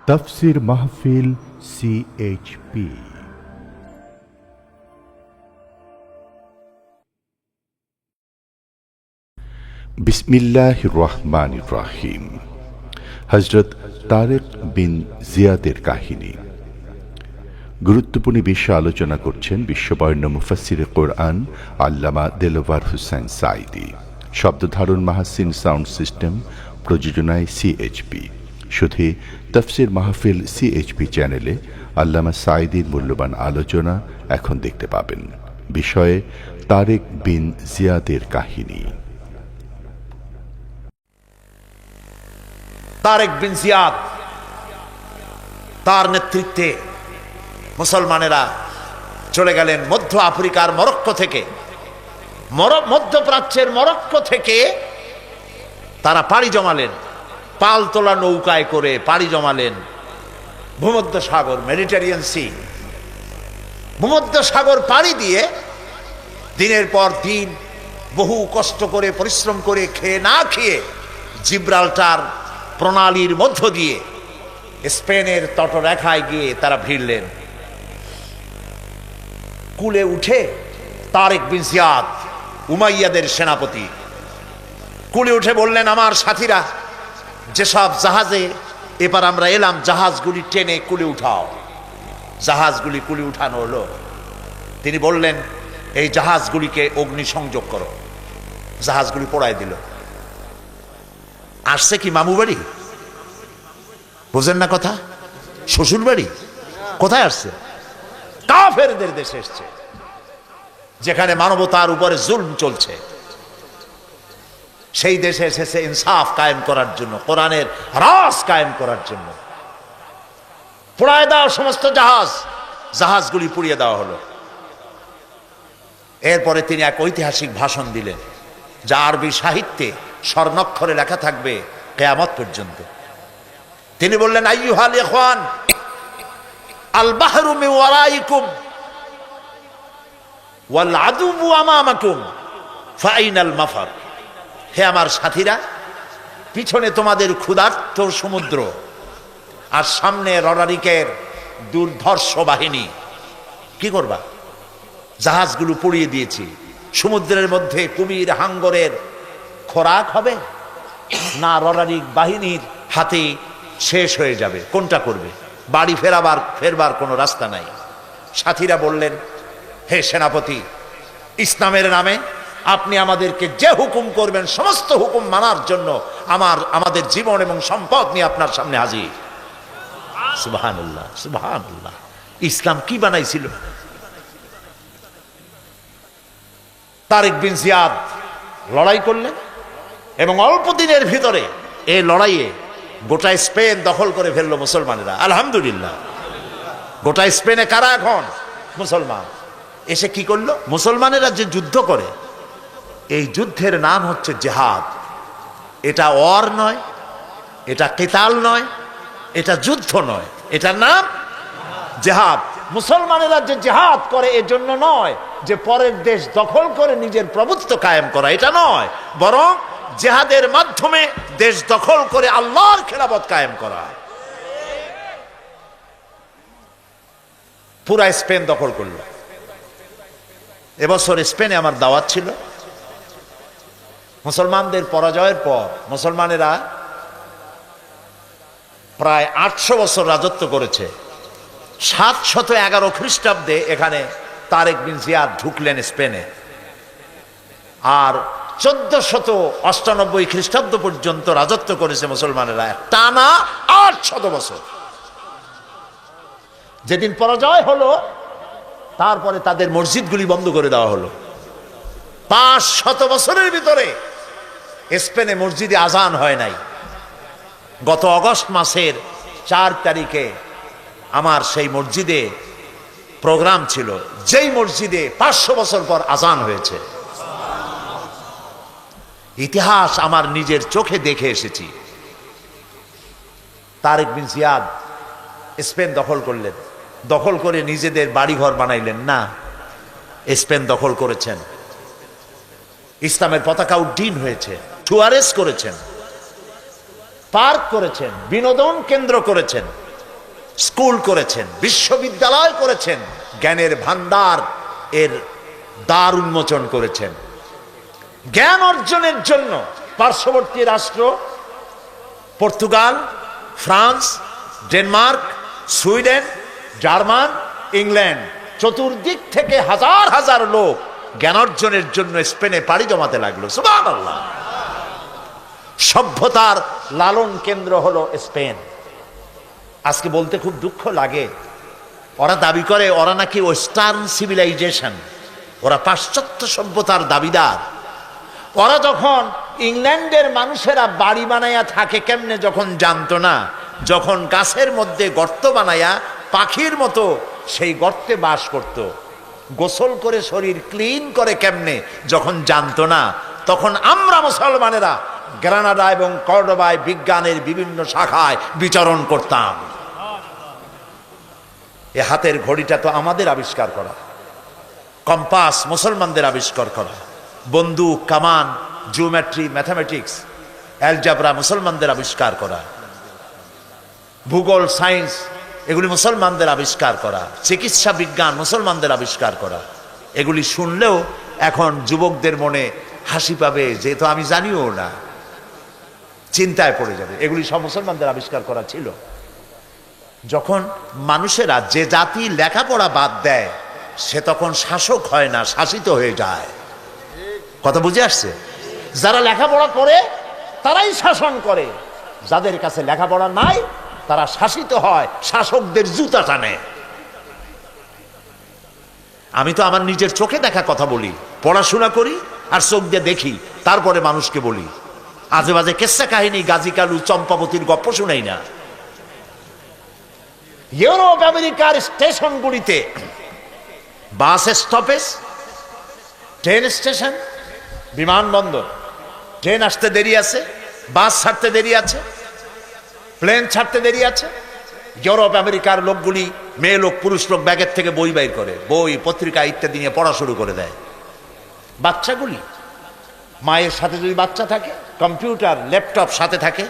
তাফসীর মাহফিল সিএইচপি। বিসমিল্লাহির রহমানির রহিম। হযরত তারেক বিন জিয়াদের কাহিনী। গুরুত্বপূর্ণ বিষয়ে আলোচনা করছেন বিশ্ববরেণ্য মুফাসসিরে কোরআন আল্লামা দেলোয়ার হোসেন সাঈদী। শব্দ ধারণ মাহসিন সাউন্ড সিস্টেম, প্রযোজনায় সিএইচপি। শুধু তাফসীর মাহফিল সিএইচপি চ্যানেলে আল্লামা সাঈদীর মূল্যবান আলোচনা এখন দেখতে পাবেন। বিষয়ে তারেক বিন জিয়াদের কাহিনী। তারেক বিন জিয়াদ, তার নেতৃত্বে মুসলমানেরা চলে গেলেন মধ্য আফ্রিকার মরক্কো থেকে, মধ্যপ্রাচ্যের মরক্কো থেকে তারা পাড়ি জমালেন, পালতোলা নৌকায় করে পাড়ি জমালেন ভূমধ্য সাগর, মেডিটেরিয়ান সি। ভূমধ্য সাগর পাড়ি দিয়ে দিনের পর দিন বহু কষ্ট করে পরিশ্রম করে খেয়ে না খেয়ে জিব্রাল্টার প্রণালীর মধ্য দিয়ে স্পেনের তটরেখায় গিয়ে তারা ভিড়লেন। কুলে উঠে তারেক বিন জিয়াদ, উমাইয়াদের সেনাপতি, কুলে উঠে বললেন, আমার সাথীরা, যেসব জাহাজে এবার আমরা এলাম, জাহাজগুলি টেনে কুলে উঠাও। জাহাজগুলি কুলে উঠানো হলো। তিনি বললেন, এই জাহাজগুলিকে অগ্নিসংযোগ করো। জাহাজগুলি পোড়ায় দিল। আসছে কি মামু বাড়ি? বুঝেন না কথা? শ্বশুর বাড়ি? কোথায় আসছে? কাফেরদের দেশে এসছে, যেখানে মানবতার উপরে জুলম চলছে। সেই দেশে এসেছে ইনসাফ কায়েম করার জন্য, কোরআনের রাজ কায়েম করার জন্য। পোড়ায় দেওয়া সমস্ত জাহাজগুলি পুড়িয়ে দেওয়া হলো। এরপরে তিনি এক ঐতিহাসিক ভাষণ দিলেন, যা আরবি সাহিত্যে স্বর্ণাক্ষরে লেখা থাকবে কিয়ামত পর্যন্ত। তিনি বললেন, আইয়ুহাল ইখওয়ান, আল বাহরু মিন ওয়ারাইকুম ওয়াল আদুবু আমামাকুম ফাইনাল মাফার। হে আমার সাথীরা, পিছনে তোমাদের ক্ষুধার্ত সমুদ্র আর সামনে রণারিকের দুর্ধর্ষ বাহিনী। কি করবা? জাহাজগুলো পুড়িয়ে দিয়েছি। সমুদ্রের মধ্যে কুমির হাঙ্গরের খোরাক হবে, না রণারিক বাহিনীর হাতে শেষ হয়ে যাবে? কোনটা করবে? বাড়ি ফেরবার কোনো রাস্তা নাই। সাথীরা বললেন, হে সেনাপতি, ইসলামের নামে আপনি আমাদেরকে যে হুকুম করবেন সমস্ত হুকুম মানার জন্য আমাদের জীবন এবং সম্পদ নিয়ে আপনার সামনে হাজির। সুবহানাল্লাহ, সুবহানাল্লাহ। ইসলাম কি বানাইছিল? তারেক বিন জিয়াদ লড়াই করলেন এবং অল্প দিনের ভিতরে এই লড়াইয়ে গোটা স্পেন দখল করে ফেললো মুসলমানেরা। আলহামদুলিল্লাহ। গোটা স্পেনে কারা এখন? মুসলমান। এসে কি করলো? মুসলমানেরা যে যুদ্ধ করে, এই যুদ্ধের নাম হচ্ছে জেহাদ। এটা ওয়ার নয়, এটা কিতাল নয়, এটা যুদ্ধ নয়, এটার নাম জেহাদ। মুসলমানেরা যে জেহাদ করে এজন্য নয় যে পরের দেশ দখল করে নিজের প্রভুত্ব কায়েম করা, এটা নয়, বরং জেহাদের মাধ্যমে দেশ দখল করে আল্লাহর খেলাফত কায়েম করা। পুরা স্পেন দখল করল। এবছর স্পেনে আমার দাওয়াত ছিল। মুসলমানদের পরাজয়ের পর মুসলমানেরা প্রায় 800 বছর রাজত্ব করেছে। 711 খ্রিস্টাব্দে এখানে তারেক বিন জিয়াদ ঢুকলেন স্পেনে, আর 1498 খ্রিস্টাব্দ পর্যন্ত রাজত্ব করেছে মুসলমানেরা, টানা 800 বছর। যেদিন পরাজয় হলো, তারপরে তাদের মসজিদগুলি বন্ধ করে দেওয়া হলো। 500 বছরের ভিতরে স্পেনে মসজিদে আজান হয় নাই। গত অগস্ট মাসের 4 তারিখে আমার সেই মসজিদে প্রোগ্রাম ছিল, যেই মসজিদে 500 বছর পর আজান হয়েছে। ইতিহাস আমার নিজের চোখে দেখে এসেছি। তারেক বিন জিয়াদ স্পেন দখল করলেন। দখল করে নিজেদের বাড়িঘর বানাইলেন না, স্পেন দখল করেছেন। ইসলামের পতাকা উড্ডীন হয়েছে, টুয়ারেস করেছেন, পার্ক করেছেন, বিনোদন কেন্দ্র করেছেন, স্কুল করেছেন, বিশ্ববিদ্যালয় করেছেন, জ্ঞানের ভান্ডার এর দ্বার উন্মোচন করেছেন। জ্ঞান অর্জনের জন্য পার্শ্ববর্তী রাষ্ট্র Portugal, France, Denmark, Sweden, German, England, চতুর্দিক থেকে হাজার হাজার লোক জ্ঞান অর্জনের জন্য স্পেনে পাড়ি জমাতে লাগলো। সুবহানাল্লাহ। সভ্যতার লালন কেন্দ্র হলো স্পেন। আজকে বলতে খুব দুঃখ লাগে, ওরা দাবি করে ওরা নাকি ওয়েস্টার্ন সিভিলাইজেশন, ওরা পাশ্চাত্য সভ্যতার দাবিদার। ওরা যখন ইংল্যান্ডের মানুষেরা বাড়ি বানাইয়া থাকে কেমনে যখন জানতো না, যখন গাছের মধ্যে গর্ত বানাইয়া পাখির মতো সেই গর্তে বাস করত, গোসল করে শরীর ক্লিন করে কেমনে যখন জানতো না, তখন আমরা মুসলমানেরা গ্রানাডা এবং কর্ডোবায় বিজ্ঞানের বিভিন্ন শাখায় বিচরণ করতাম। এ হাতের ঘড়িটা তো আমাদের আবিষ্কার করা, কম্পাস মুসলমানদের আবিষ্কার করা, বন্দুক, কামান, জিওমেট্রি, ম্যাথামেটিক্স, অ্যালজাবরা মুসলমানদের আবিষ্কার করা, ভূগোল, সায়েন্স এগুলি মুসলমানদের আবিষ্কার করা, চিকিৎসা বিজ্ঞান মুসলমানদের আবিষ্কার করা। এগুলি শুনলেও এখন যুবকদের মনে হাসি পাবে, যেহেতু আমি জানিও না, চিন্তায় পড়ে যাবে। এগুলি সব মুসলমানদের আবিষ্কার করা ছিল। যখন মানুষেরা, যে জাতি লেখাপড়া বাদ দেয় সে তখন শাসক হয় না, শাসিত হয়ে যায়। কথা বুঝে আসছে? যারা লেখাপড়া করে তারাই শাসন করে, যাদের কাছে লেখাপড়া নাই তারা শাসিত হয়, শাসকদের জুতা টানে। আমি তো আমার নিজের চোখে দেখা কথা বলি, পড়াশোনা করি আর চোখ দিয়ে দেখি, তারপরে মানুষকে বলি। আজে বাজে কেসা কাহিনী, গাজী কালু, চম্পাবতীর গপ্প শুনাই না। ইউরোপ আমেরিকার স্টেশনগুলিতে বাস স্টপেজ, ট্রেন স্টেশন, বিমানবন্দর, ট্রেন আসতে দেরি আছে, বাস ছাড়তে দেরি আছে, প্লেন ছাড়তে দেরি আছে। ইউরোপ আমেরিকার লোকগুলি, মেয়ে লোক, পুরুষ লোক ব্যাগের থেকে বই বাইর করে, বই, পত্রিকা ইত্যাদি নিয়ে পড়া শুরু করে দেয়। বাচ্চাগুলি, মায়ের সাথে যদি বাচ্চা থাকে, কম্পিউটার, ল্যাপটপ সাথে থাকে,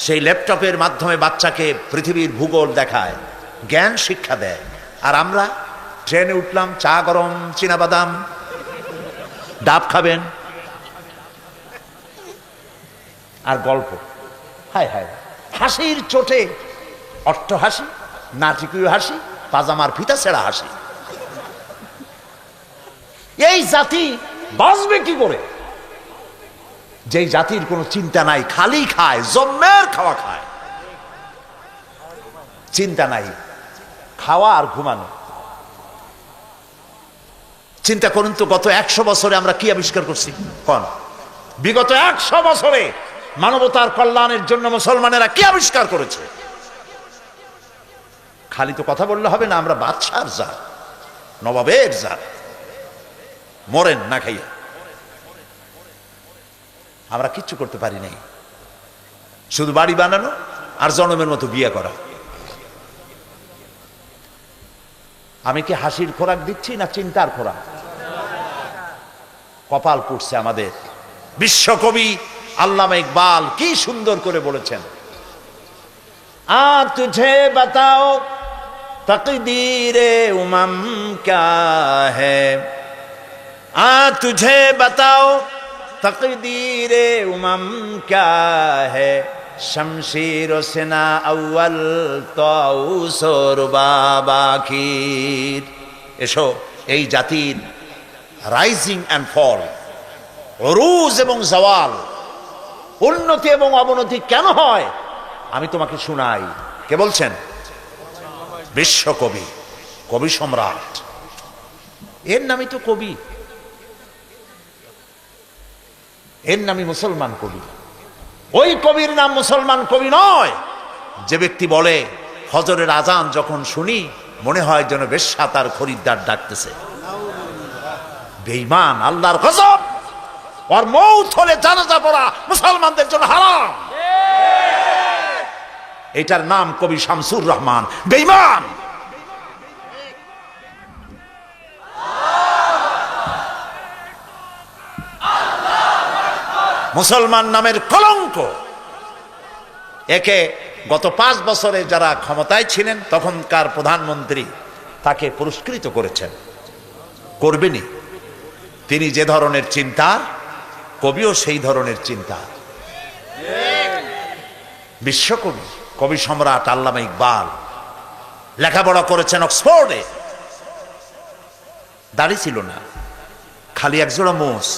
সেই ল্যাপটপের মাধ্যমে বাচ্চাকে পৃথিবীর ভূগোল দেখায়, জ্ঞান শিক্ষা দেয়। আর আমরা ট্রেনে উঠলাম, চা গরম, চীনাবাদাম, ডাব খাবেন আর গল্প। হায় হায়, হাসির চোটে অট্ট হাসি, নাটকীয় হাসি, পাজামার ফিতা ছেঁড়া হাসি। এই জাতি বাঁচবে কি করে? যেই জাতির কোনো চিন্তা নাই, খালি খায়, জম্মের খাওয়া খায়, চিন্তা নাই, খাওয়া আর ঘুমানো। চিন্তা করুন তো, গত 100 বছরে আমরা কি আবিষ্কার করছি? কোন বিগত 100 বছরে মানবতার কল্যাণের জন্য মুসলমানেরা কি আবিষ্কার করেছে? খালি তো কথা বললে হবে না। আমরা বাদশার জাত, নবাবের জাত, মরেন না খাইয়া। আমরা কিচ্ছু করতে পারি নাই, শুধু বাড়ি বানানো আর জনমের মতো বিয়ে করা। আমি কি হাসির খোরাক দিচ্ছি না চিন্তার খোরাক? কপাল পুড়ছে আমাদের। বিশ্বকবি আল্লামা ইকবাল কি সুন্দর করে বলেছেন, আ তুঝে বাতাও তকদীরে উমম ক্যা হ্যায়, আ তুঝে বাতাও তকদীরে উমম ক্যা হ্যায়, শমশীর ও সেনা আউয়াল তাউস ও রুবাব আখির। এসো, এই জাতির রাইজিং অ্যান্ড ফল, অরুজ এবং জাওয়াল, উন্নতি এবং অবনতি কেন হয় আমি তোমাকে শুনাই। কে বলছেন? বিশ্বকবি, কবি সম্রাট। এর নামই তো কবি, এর নামই মুসলমান কবি। ওই কবির নাম মুসলমান কবি নয় যে ব্যক্তি বলে ফজরের আজান যখন শুনি মনে হয় যেন বেশ্যা তার খরিদ্দার ডাকতেছে। বেঈমান, আল্লাহর গজব। আর মৌত হলে জানাজা পড়া মুসলমানদের জন্য হারাম। এটার নাম কবি শামসুর রহমান। বেঈমান। মুসলমান নামের কলঙ্ক। একে গত 5 বছরে যারা ক্ষমতায় ছিলেন তখনকার প্রধানমন্ত্রী তাকে পুরস্কৃত করেছেন, করবেনই। তিনি যে ধরনের চিন্তা, কবিও সেই ধরনের চিন্তা। বিশ্বকবি, কবি সম্রাট আল্লামা ইকবাল লেখাপড়া করেছেন অক্সফোর্ডে, দাড়ি ছিল না, খালি একজোড়া মোষ।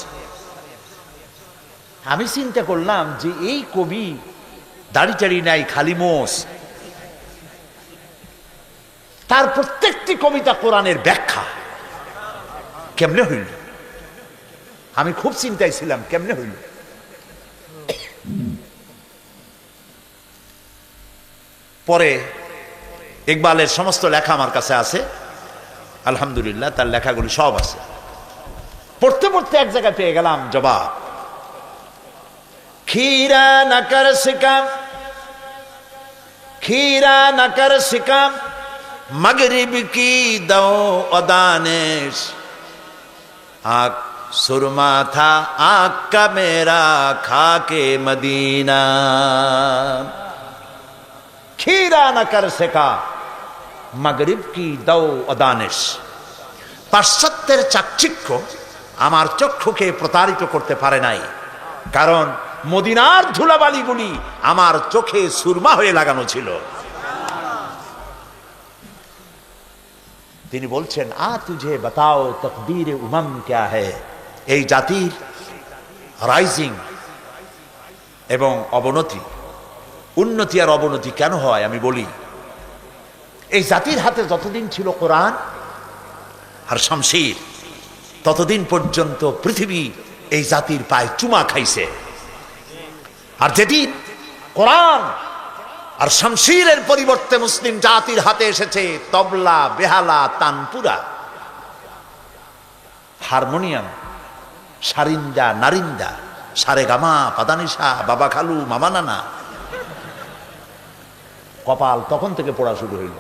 আমি চিন্তা করলাম যে এই কবি দাড়ি টাড়ি নাই, খালি মোষ, তার প্রত্যেকটি কবিতা কোরআনের ব্যাখ্যা, কেমনে হইল? আমি খুব চিন্তায় ছিলাম কেমনে হইল। পরে ইকবালের সমস্ত লেখা আমার কাছে আছে, আলহামদুলিল্লাহ, তার লেখাগুলি সব আছে। পড়তে পড়তে এক জায়গায় পেয়ে গেলাম জবাব। खीरा न कर सिकम, खीरा न कर सिकम, मगरिब की दो अदानिश, आँख सुरमा था आँख का मेरा खाके मदीना। खीरा न कर सिका मगरिब की दो अदानिश। পাশ্চাত্যের চাকচিক্য আমার চক্ষুকে প্রতারিত করতে পারে নাই, কারণ মদিনার ধুলাবালিগুলি আমার চোখে সুরমা হয়ে লাগানো ছিল। তিনি বলছেন, আ তুঝে বাতাও তকদীর উমম ক্যা হ্যায়। এই জাতির রাইজিং এবং অবনতি, উন্নতি আর অবনতি কেন হয় আমি বলি। এই জাতির হাতে যতদিন ছিল কোরআন আর শামশির, ততদিন পর্যন্ত পৃথিবী এই জাতির পায়ে চুমা খাইছে। আর যেদিন কোরআন আর শামশিরের পরিবর্তে মুসলিম জাতির হাতে এসেছে তবলা, বেহালা, তানপুরা, হারমোনিয়াম, সারিন্দা, নারিন্দা, সারে গামা, পাদানিসা, বাবা খালু, মামা নানা, কপাল তখন থেকে পড়া শুরু হইল,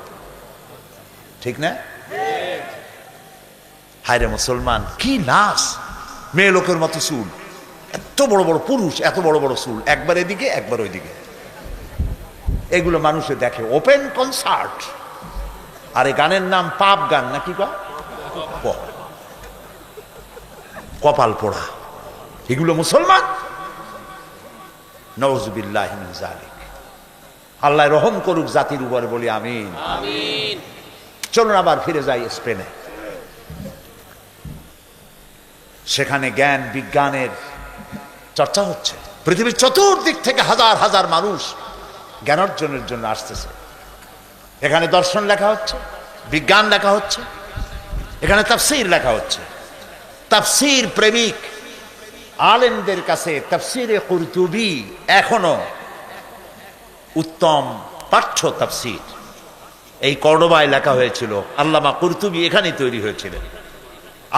ঠিক না? হায়রে মুসলমান, কি নাচ! মেয়ে লোকের মতো চুল, এত বড় বড় পুরুষ, এত বড় বড় চুল, একবার এদিকে একবার ওইদিকে। এগুলো মানুষে দেখে, ওপেন কনসার্ট। আর এই গানের নাম পাপ গান নাকি কপাল পোড়া। এগুলো মুসলমান? নওজুবিল্লাহি মিন যালিক। আল্লাহ রহম করুক জাতির উপরে, বলি আমিন। চলুন আবার ফিরে যাই স্পেনে। সেখানে জ্ঞান বিজ্ঞানের চর্চা হচ্ছে। পৃথিবীর চতুর্দিক থেকে হাজার হাজার মানুষ জ্ঞান অর্জনের জন্য আসতেছে। এখানে দর্শন লেখা হচ্ছে, বিজ্ঞান লেখা হচ্ছে, এখানে তাফসীর লেখা হচ্ছে। তাফসীর প্রেমিক আলেমদের কাছে তাফসীরে কুরতুবী এখনো উত্তম পাঠ্য তাফসীর। এই কর্ডোবায় লেখা হয়েছিল, আল্লামা কুরতুবী এখানেই তৈরি হয়েছিলেন,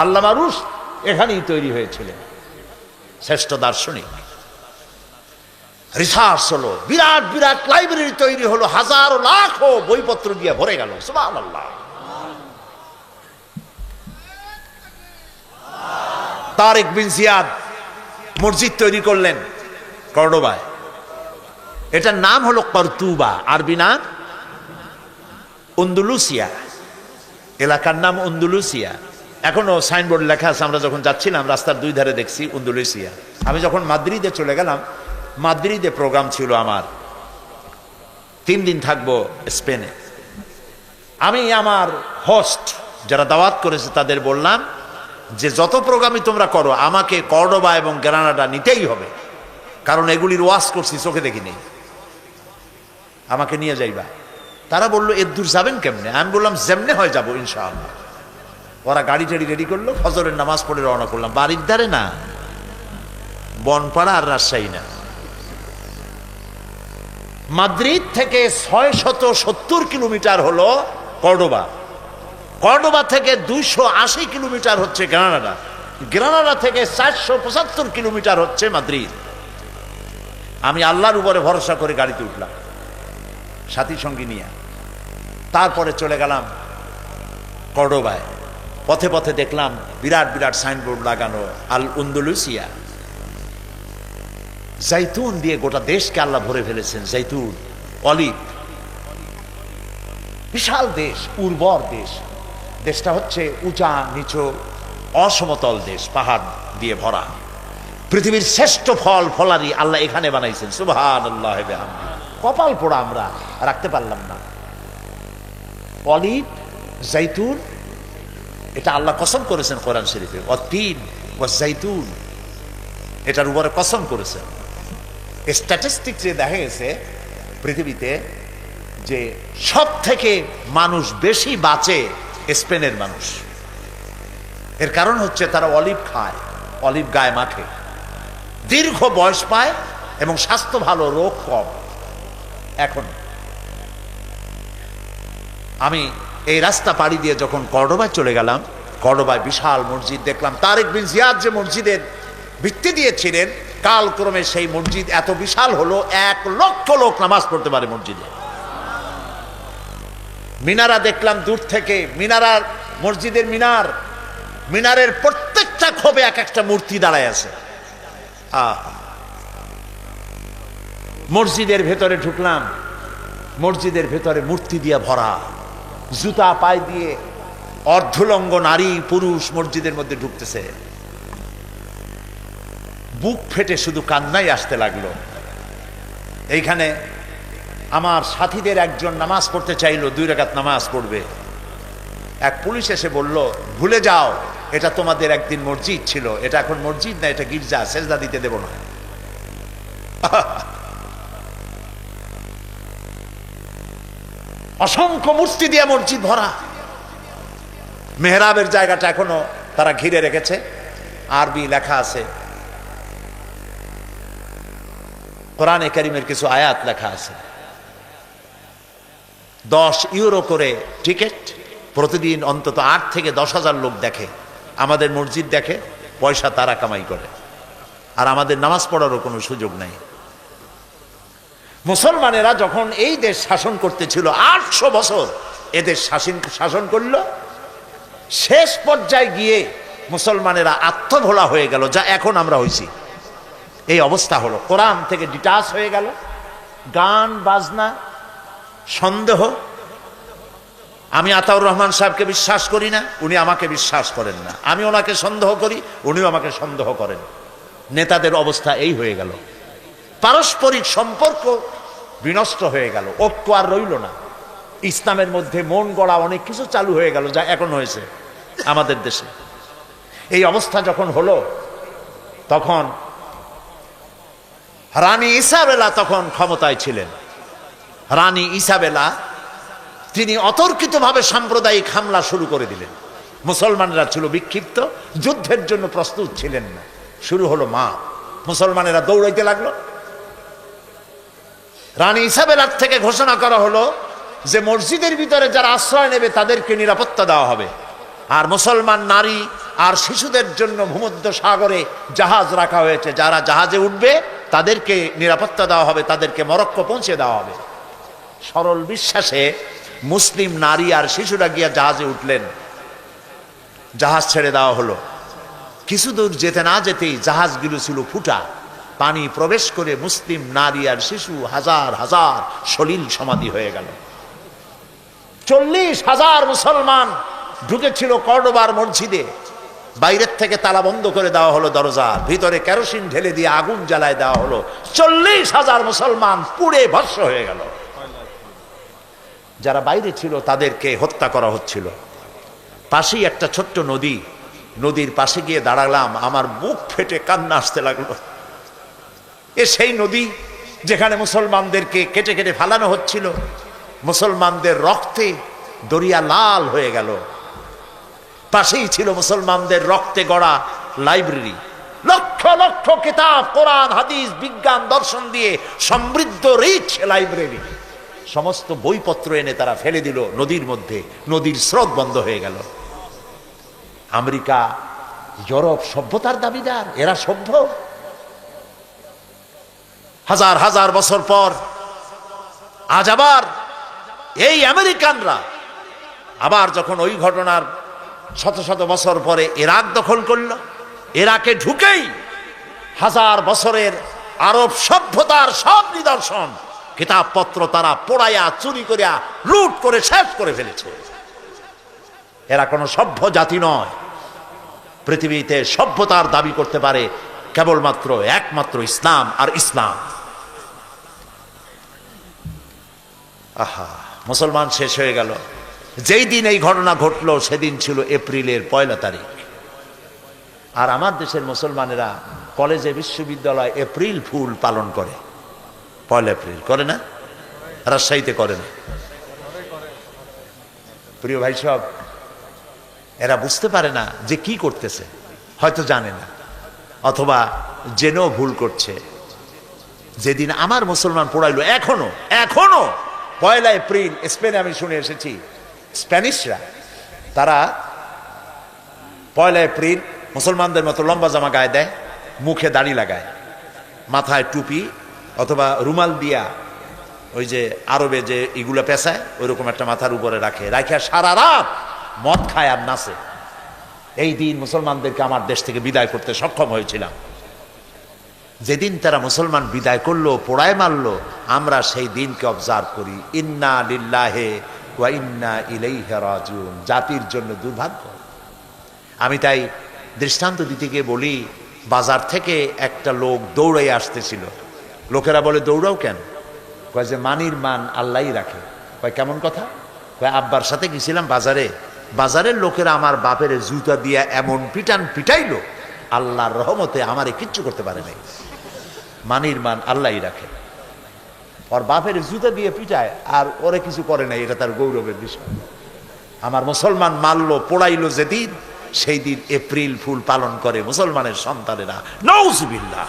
আল্লামা রুশ এখানেই তৈরি হয়েছিলেন, শ্রেষ্ঠ দার্শনিক। রিসার্চ হলো, বিরাট বিরাট লাইব্রেরি তৈরি হলো, হাজারো লাখো বইপত্র দিয়ে ভরে গেল। সুবহানাল্লাহ। তারেক বিন জিয়াদ মসজিদ তৈরি করলেন কর্ডোবায়। এটার নাম হলো কর্তুবা, আরবি নাম আন্দালুসিয়া, এলাকার নাম আন্দালুসিয়া। এখনো সাইনবোর্ড লেখা আছে, আমরা যখন যাচ্ছিলাম রাস্তার দুই ধারে দেখছি আন্দালুসিয়া। আমি যখন মাদ্রিদে চলে গেলাম, মাদ্রিদে প্রোগ্রাম ছিল আমার, 3 দিন থাকবো স্পেনে। আমি আমার হোস্ট যারা দাওয়াত করেছে তাদের বললাম যে যত প্রোগ্রামই তোমরা করো, আমাকে কর্ডোবা এবং গ্রানাডা নিতেই হবে, কারণ এগুলির ওয়াজ করছি, চোখে দেখি নেই, আমাকে নিয়ে যাইবা। তারা বললো এর দূর যাবেন কেমনে? আমি বললাম যেমনে হয় যাবো ইনশাআল্লাহ। ওরা গাড়ি টাড়ি রেডি করলো, ফজরের নামাজ পড়ে রওনা করলাম। বাড়ির ধারে না, বনপাড়া আর রাজশাহী না, মাদ্রিদ থেকে 670 কিলোমিটার হলো কর্ডোবা। কর্ডোবা থেকে 280 কিলোমিটার হচ্ছে গ্রানাডা, গ্রানাডা থেকে 475 কিলোমিটার হচ্ছে মাদ্রিদ। আমি আল্লাহর উপরে ভরসা করে গাড়িতে উঠলাম সাথী সঙ্গী নিয়ে। তারপরে চলে গেলাম কর্ডোবায়। পথে পথে দেখলাম বিরাট বিরাট সাইনবোর্ড লাগানো, আল আন্দালুসিয়া। জাইতুন দিয়ে গোটা দেশকে আল্লাহ ভরে ফেলেছেন, জাইতুন। অলিভ, বিশাল দেশ, উর্বর দেশ। দেশটা হচ্ছে উঁচা নিচু অসমতল দেশ, পাহাড় দিয়ে ভরা। পৃথিবীর শ্রেষ্ঠ ফল ফলারি আল্লাহ এখানে বানাইছেন। সুবহানাল্লাহ বিহামদিহি। কপাল পোড়া আমরা রাখতে পারলাম না। অলিভ, জাইতুন, এটা আল্লাহ কসম করেছেন কোরআন শরীফে, অতীন ওয়া জাইতুন, এটার উপরে কসম করেছেন। স্ট্যাটিস্টিক্সে দেখা গেছে পৃথিবীতে যে সব থেকে মানুষ বেশি বাঁচে স্পেনের মানুষ। এর কারণ হচ্ছে তারা অলিভ খায়, অলিভ গায়ে মাখে, দীর্ঘ বয়স পায় এবং স্বাস্থ্য ভালো, রোগ কম। এখন আমি এই রাস্তা পাড়ি দিয়ে যখন কর্ডোবায় চলে গেলাম, কর্ডোবায় বিশাল মসজিদ দেখলাম। তারেক বিন জিয়াদ যে মসজিদের ভিত্তি দিয়েছিলেন, কালক্রমে সেই মসজিদ এত বিশাল হলো 1 লক্ষ লোক নামাজ পড়তে পারে মসজিদে। মিনারা দেখলাম দূর থেকে, মিনারার মসজিদের মিনারের প্রত্যেকটা খোপে এক একটা মূর্তি দাঁড়ায় আছে। মসজিদের ভেতরে ঢুকলাম, মসজিদের ভেতরে মূর্তি দিয়ে ভরা, জুতা পায়ে দিয়ে অর্ধলঙ্গ নারী পুরুষ মসজিদের মধ্যে ঢুকতেছে। বুক ফেটে শুধু কান্নাই আসতে লাগলো। এইখানে আমার সাথীদের একজন নামাজ পড়তে চাইলো, 2 রাকাত নামাজ পড়বে। এক পুলিশ এসে বলল, ভুলে যাও, এটা তোমাদের একদিন মসজিদ ছিল, এটা এখন মসজিদ না, এটা গির্জা, সেজদা দিতে দেব না। অসংখ্য মূর্তি দিয়ে মসজিদ ভরা। মেহরাবের জায়গাটা এখনো তারা ঘিরে রেখেছে, আরবি লেখা আছে, কোরআনে কারীমের কিছু আয়াত লেখা আছে। 10 ইউরো করে টিকিট, প্রতিদিন অন্তত 8 থেকে 10,000 লোক দেখে। আমাদের মসজিদ দেখে, পয়সা তারা কামাই করে, আর আমাদের নামাজ পড়ারও কোনো সুযোগ নাই। মুসলমানেরা যখন এই দেশ শাসন করতেছিল 800 বছর এদের শাসন করলো, শেষ পর্যায়ে গিয়ে মুসলমানেরা আত্মভোলা হয়ে গেল, যা এখন আমরা হইছি। এই অবস্থা হলো, কোরআন থেকে ডিটাচ হয়ে গেল, গান বাজনা, সন্দেহ। আমি আতাউর রহমান সাহেবকে বিশ্বাস করি না, উনি আমাকে বিশ্বাস করেন না। আমি ওনাকে সন্দেহ করি, উনিও আমাকে সন্দেহ করেন। নেতাদের অবস্থা এই হয়ে গেল, পারস্পরিক সম্পর্ক বিনষ্ট হয়ে গেল, ঐক্য আর রইল না। ইসলামের মধ্যে মন গড়া অনেক কিছু চালু হয়ে গেল, যা এখন হয়েছে আমাদের দেশে। এই অবস্থা যখন হলো, তখন রানী ইসাবেলা তখন ক্ষমতায় ছিলেন। রানী ইসাবেলা তিনি অতর্কিতভাবে সাম্প্রদায়িক হামলা শুরু করে দিলেন। মুসলমানেরা ছিল বিক্ষিপ্ত, যুদ্ধের জন্য প্রস্তুত ছিলেন না। শুরু হলো মুসলমানেরা দৌড়াইতে লাগলো। রানী ইসাবেলার থেকে ঘোষণা করা হলো যে মসজিদের ভিতরে যারা আশ্রয় নেবে তাদেরকে নিরাপত্তা দেওয়া হবে, আর মুসলমান নারী আর শিশুদের জন্য ভূমধ্য সাগরে জাহাজ রাখা হয়েছে, যারা জাহাজে উঠবে তাদেরকে নিরাপত্তা দেওয়া হবে, তাদেরকে মরক্কো পৌঁছে দেওয়া হবে। সরল বিশ্বাসে মুসলিম নারী আর শিশুরা গিয়া জাহাজে উঠলেন, জাহাজ ছেড়ে দেওয়া হলো। কিছু দূর যেতে না যেতেই জাহাজগুলো ছিল ফুটা, পানি প্রবেশ করে মুসলিম নারী আর শিশু হাজার হাজার সলিল সমাধি হয়ে গেল। 40,000 মুসলমান ঢুকেছিল কর্ডোবার মসজিদে। বাইরের থেকে তালা বন্ধ করে দেওয়া হলো দরজা, ভিতরে কেরোসিন ঢেলে দিয়ে আগুন জ্বালায় দেওয়া হলো। 40,000 মুসলমান পুড়ে ভস্ম হয়ে গেল। যারা বাইরে ছিল তাদেরকে হত্যা করা হচ্ছিল। পাশেই একটা ছোট্ট নদী, নদীর পাশে গিয়ে দাঁড়ালাম, আমার বুক ফেটে কান্না আসতে লাগলো। সেই নদী যেখানে মুসলমানদেরকে কেটে কেটে ফালানো হচ্ছিল, মুসলমানদের রক্তে দরিয়া লাল হয়ে গেল। পাশেই ছিল মুসলমানদের রক্তে গড়া লাইব্রেরি, লক্ষ লক্ষ কিতাব, কোরআন হাদিস বিজ্ঞান দর্শন দিয়ে সমৃদ্ধ রিচ লাইব্রেরি। সমস্ত বইপত্র এনে তারা ফেলে দিল নদীর মধ্যে, নদীর স্রোত বন্ধ হয়ে গেল। আমেরিকা, ইউরোপ সভ্যতার দাবিদার, এরা সভ্য। হাজার হাজার বছর পর আজ আবার এই আমেরিকানরা আবার যখন ওই ঘটনার শত শত বছর পরে ইরাক দখল করল, ইরাকে ঢুকেই হাজার বছরের আরব সভ্যতার সব নিদর্শন কিতাবপত্র তারা পোড়াইয়া চুরি করিয়া লুট করে শেষ করে ফেলেছে। এরা কোনো সভ্য জাতি নয়। পৃথিবীতে সভ্যতার দাবি করতে পারে কেবলমাত্র একমাত্র ইসলাম আর ইসলাম। আহা, মুসলমান শেষ হয়ে গেল। যেই দিন এই ঘটনা ঘটলো সেদিন ছিল এপ্রিলের 1 তারিখ। আর আমার দেশের মুসলমানেরা কলেজে বিশ্ববিদ্যালয় এপ্রিল ফুল পালন করে। 1 এপ্রিল করে না? রাজশাহীতে করে না? প্রিয় ভাই সব, এরা বুঝতে পারে না যে কি করতেছে, হয়তো জানে না অথবা জেনেও ভুল করছে। যেদিন আমার মুসলমান পড়াইলো, এখনো 1 এপ্রিল স্পেনে আমি শুনে এসেছি, স্প্যানিশরা তারা 1 এপ্রিল মুসলমানদের মতো লম্বা জামা গায়ে দেয়, মুখে দাড়ি লাগায়, মাথায় টুপি অথবা রুমাল দিয়া ওই যে আরবে যে এগুলো পেঁচায় ওইরকম একটা মাথার উপরে রাখে, সারা রাত মদ খায় আর নাচে। এই দিন মুসলমানদেরকে আমার দেশ থেকে বিদায় করতে সক্ষম হয়েছিলাম। যেদিন তারা মুসলমান বিদায় করলো, পোড়ায় মারলো, আমরা সেই দিনকে অবজার্ভ করি। ইন্না লিল্লাহি ওয়া ইন্না ইলাইহি রাজিউন। জাতির জন্য দুর্ভাগ্য। আমি তাই দৃষ্টান্ত দিতে গিয়ে বলি, বাজার থেকে একটা লোক দৌড়াই আসতেছিল। লোকেরা বলে দৌড়াও কেন? কয় যে মানির মান আল্লাহই রাখে। কয় কেমন কথা? কয় আব্বার সাথে গেছিলাম বাজারে, বাজারের লোকেরা আমার বাপের জুতা দিয়া এমন পিটাইলো, আল্লাহর রহমতে আমারে কিচ্ছু করতে পারে নাই। মানির মান আল্লাহই রাখে। ওর বাপের জুতা দিয়ে পিটায় আর ওরে কিছু করে নাই, এটা তার গৌরবের বিষয়। আমার মুসলমান মারলো, পোড়াইলো যেদিন, সেই দিন এপ্রিল ফুল পালন করে মুসলমানের সন্তানেরা। নাউজুবিল্লাহ।